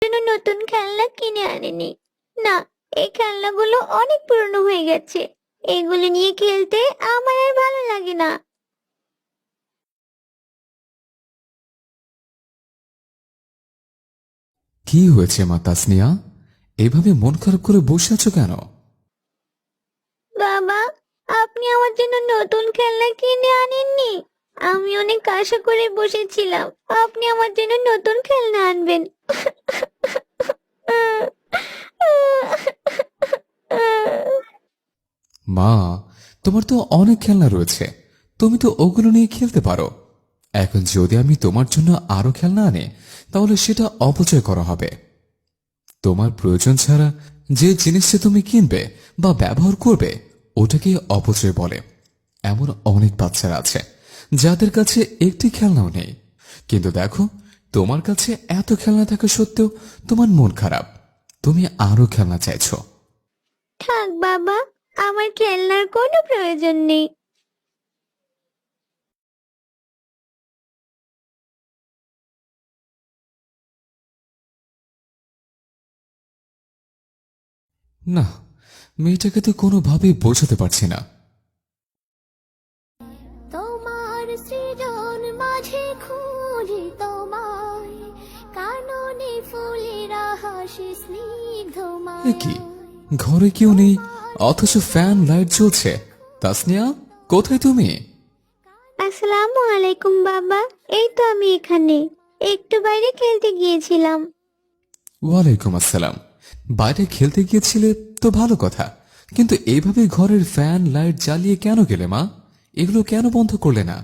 জন্য নতুন খেলনা কিনে আনেনি। না, এই খেলনাগুলো অনেক পুরনো হয়ে গেছে। এগুলো নিয়ে খেলতে আমার আর ভালো লাগে না। কি হয়েছে মা তাসনিয়া? এভাবে মন খারাপ করে বসে আছো কেন? বাবা, আপনি আমার জন্য নতুন খেলনা কিনে আনেননি। আমি অনেক আশা করে বসেছিলাম আপনি আমার জন্য নতুন খেলনা আনবেন। মা, তোমার তো অনেক খেলনা রয়েছে, তুমি তো ওগুলো নিয়ে খেলতে পারো। এখন যদি আমি তোমার জন্য আরো খেলনা আনি, তাহলে সেটা অপচয় করা হবে। তোমার প্রয়োজন ছাড়া যে জিনিসটা তুমি কিনবে বা ব্যবহার করবে, ওটাকে অপচয় বলে। এমন অনেক বাচ্চারা আছে যাদের কাছে একটি খেলনাও নেই, কিন্তু দেখো, তোমার কাছে এত খেলনা থাকা সত্ত্বেও তোমার মন খারাপ। তুমি আরো খেলনা চাইছো। থাক বাবা, আমার খেলনার কোনো প্রয়োজন নেই। না, মেয়েটাকে তো কোনোভাবেই বোঝাতে পারছি না। তোমার সৃজন মাঝে খুঁজি তোমায়, কাননে ফুলেরা হাসি এ কি, স্নিগ্ধমায়। ঘরে কেউ নেই, অথচ ফ্যান লাইট জ্বলছে। তাসনিয়া, কোথায় তুমি? আসসালামু আলাইকুম বাবা, এই তো আমি এখানে, একটু বাইরে খেলতে গিয়েছিলাম। ওয়ালাইকুম আসসালাম। বাইরে খেলতে গিয়েছিলে তো ভালো কথা, কিন্তু এইভাবে ঘরের ফ্যান লাইট জ্বালিয়ে কেন গেলে মা? এগুলো কেন বন্ধ করলে না?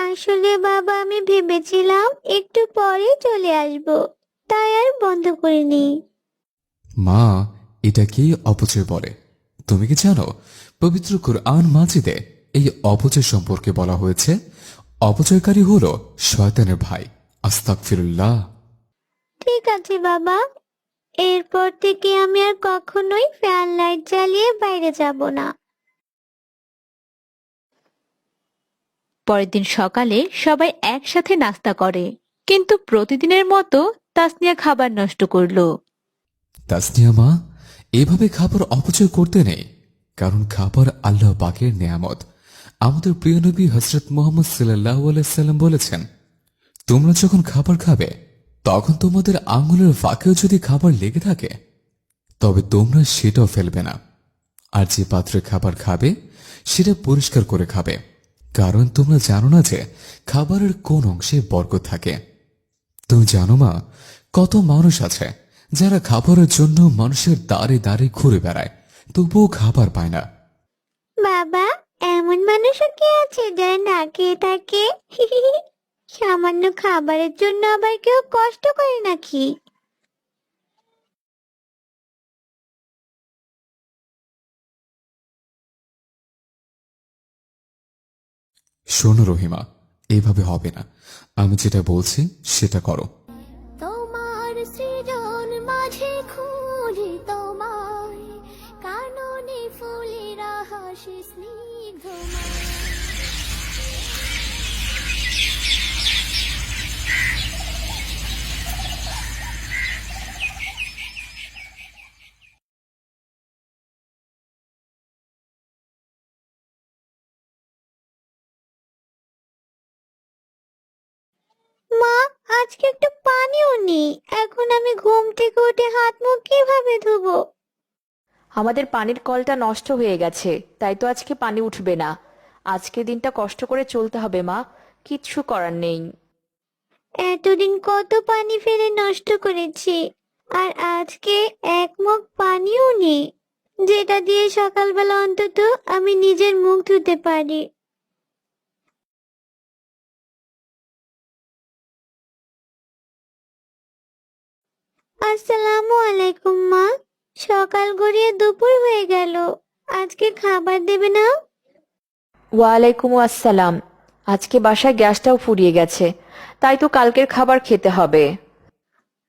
আসলে বাবা, আমি ভেবেছিলাম একটু পরে চলে আসব, তাই আর বন্ধ করিনি। মা, এটাকেই অপচয় বলে। তুমি কি জানো, পবিত্র কুরআন মাজিদে এই অপচয় সম্পর্কে বলা হয়েছে, অপচয়কারী হলো শয়তানের ভাই। আস্তাগফিরুল্লাহ। ঠিক আছে বাবা, এরপর থেকে আমি আর কখনোই ফ্যান লাইট জ্বালিয়ে বাইরে যাব না। পরের দিন সকালে সবাই একসাথে নাস্তা করে, কিন্তু প্রতিদিনের মতো তাসনিয়া খাবার নষ্ট করলো। তাসনিয়া মা, এভাবে খাবার অপচয় করতে নেই, কারণ খাবার আল্লাহ পাকের নেয়ামত। আমাদের প্রিয় নবী হযরত মুহাম্মদ সাল্লাল্লাহু আলাইহি সাল্লাম বলেছেন, তোমরা যখন খাবার খাবে, তখন তোমাদের আঙ্গুলের ফাঁকেও যদি খাবার লেগে থাকে, তবে তোমরা সেটাও ফেলবে না। আর যে পাত্রে খাবার খাবে, সেটা পরিষ্কার করে খাবে, কারণ তোমরা জানো না যে খাবারের কোন অংশে বরকত থাকে। তুমি জানো মা, কত মানুষ আছে যারা খাবারের জন্য মানুষের দাঁড়ে দাঁড়ে ঘুরে বেড়ায়, তবুও খাবার পায় না। বাবা, এমন মানুষও কি আছে যারা না খেয়ে থাকে? সামান্য খাবারের জন্য আবার কেউ কষ্ট করে নাকি? শোনো রহিমা, এভাবে হবে না। আমি যেটা বলছি সেটা করো। তোমার সৃজন মাঝে খুঁজি তোমায়, কাননে ফুলেরা হাসি স্নিগ্ধমায়। মা, আজকে একটু পানিও নেই। এখন আমি ঘুম থেকে উঠে হাত মুখ কিভাবে ধোবো? আমাদের পানির কলটা নষ্ট হয়ে গেছে, তাই তো আজকে পানি উঠবে না। আজকের দিনটা কষ্ট করে চলতে হবে মা, কিচ্ছু করার নেই। এতদিন কত পানি ফেলে নষ্ট করেছি, আর আজকে এক মগ পানিও নেই, যেটা দিয়ে সকালবেলা অন্তত আমি নিজের মুখ ধুতে পারি। আসসালামু আলাইকুম মা, সকাল গড়িয়ে দুপুর হয়ে গেল, আজকে খাবার দেবে না? ওয়ালাইকুম আসসালাম। আজকে বাসায় গ্যাসটাও ফুরিয়ে গেছে, তাই তো কালকের খাবার খেতে হবে।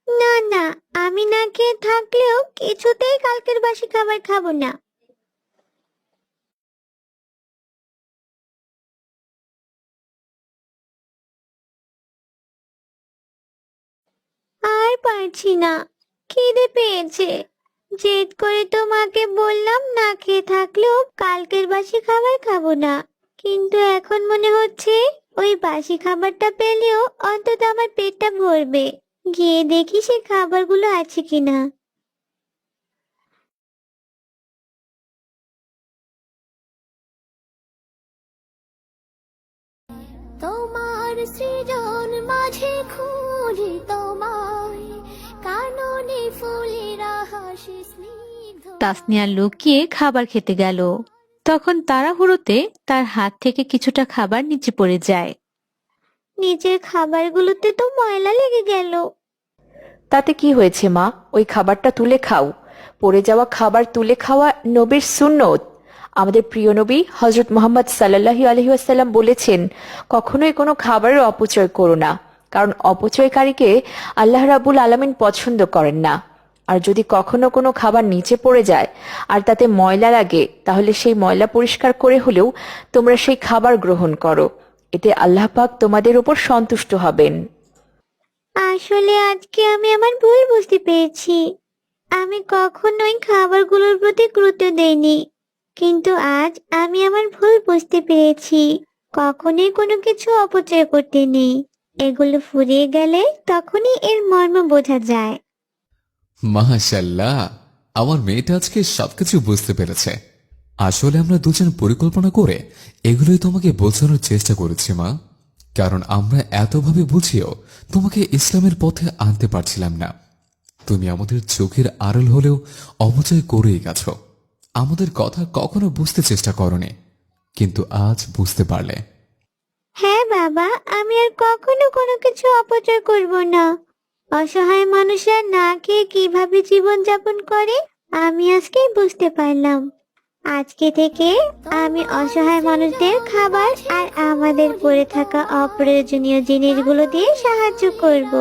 না না, আমি না খেয়ে থাকলেও কিছুতেই কালকের বাসি খাবার খাবো না। আর পারছি না, খিদে পেয়েছে। জেদ করে তো মাকে বললাম না খেয়ে থাকলেও কালকের বাসি খাবার খাবো না, কিন্তু এখন মনে হচ্ছে ওই বাসি খাবারটা পেলেও অন্তত আমার পেটটা ভরবে। গিয়ে দেখি সে খাবারগুলো আছে কিনা। তোমার সৃজন মাঝে খুঁজি তোমায়, কাননে ফুলের হাসি স্নিগ্ধ। তাসনিয়া লুকিয়ে খাবার খেতে গেল। তখন তাড়াহুড়োতে তার হাত থেকে কিছুটা খাবার নিচে পড়ে যায়। নিজের খাবারগুলোতে তো ময়লা লেগে গেল। তাতে কি হয়েছে মা, ওই খাবারটা তুলে খাও। পড়ে যাওয়া খাবার তুলে খাওয়া নবীর সুন্নত। আমাদের প্রিয় নবী হযরত মুহাম্মদ সাল্লাল্লাহু আলাইহি ওয়াসাল্লাম বলেছেন, কখনোই কোনো খাবারের অপচয় করো না, কারণ অপচয়কারীকে আল্লাহ রাব্বুল আলামিন পছন্দ করেন না। আর যদি কখনো কোনো খাবার নিচে পড়ে যায় আর তাতে ময়লা লাগে, তাহলে সেই ময়লা পরিষ্কার করে হলেও তোমরা সেই খাবার গ্রহণ করো। এতে আল্লাহ পাক তোমাদের উপর সন্তুষ্ট হবেন। আসলে আজকে আমি আমার ভুল বুঝতে পেরেছি। আমি কখনোই খাবারগুলোর প্রতি গুরুত্ব দেইনি, কিন্তু আজ আমি আমার ভুল বুঝতে পেরেছি। কখনোই কোনো কিছু অপচয় করতে নেই, এগুলো ফুরিয়ে গেলে তখনই এর মর্ম বোঝা যায়। মাশাআল্লাহ, আমার মেয়েটা আজকে সবকিছু বুঝতে পেরেছে। আসলে আমরা দুজন পরিকল্পনা করে এগুলোই তোমাকে বোঝানোর চেষ্টা করেছি মা, কারণ আমরা এতভাবে বুঝিয়েও তোমাকে ইসলামের পথে আনতে পারছিলাম না। তুমি আমাদের চোখের আড়াল হলেও অপচয় করেই গেছো। আমাদের কথা কখনো বুঝতে চেষ্টা করনি, কিন্তু আজ বুঝতে পারলে। হ্যাঁ বাবা, আমি আর কখনো কোনো কিছু অপচয় করব না। অসহায় মানুষরা না খেয়ে কিভাবে জীবন যাপন করে আমি আজকেই বুঝতে পারলাম। আজকে থেকে আমি অসহায় মানুষদের খাবার আর আমাদের পড়ে থাকা অপ্রয়োজনীয় জিনিসগুলো দিয়ে সাহায্য করব।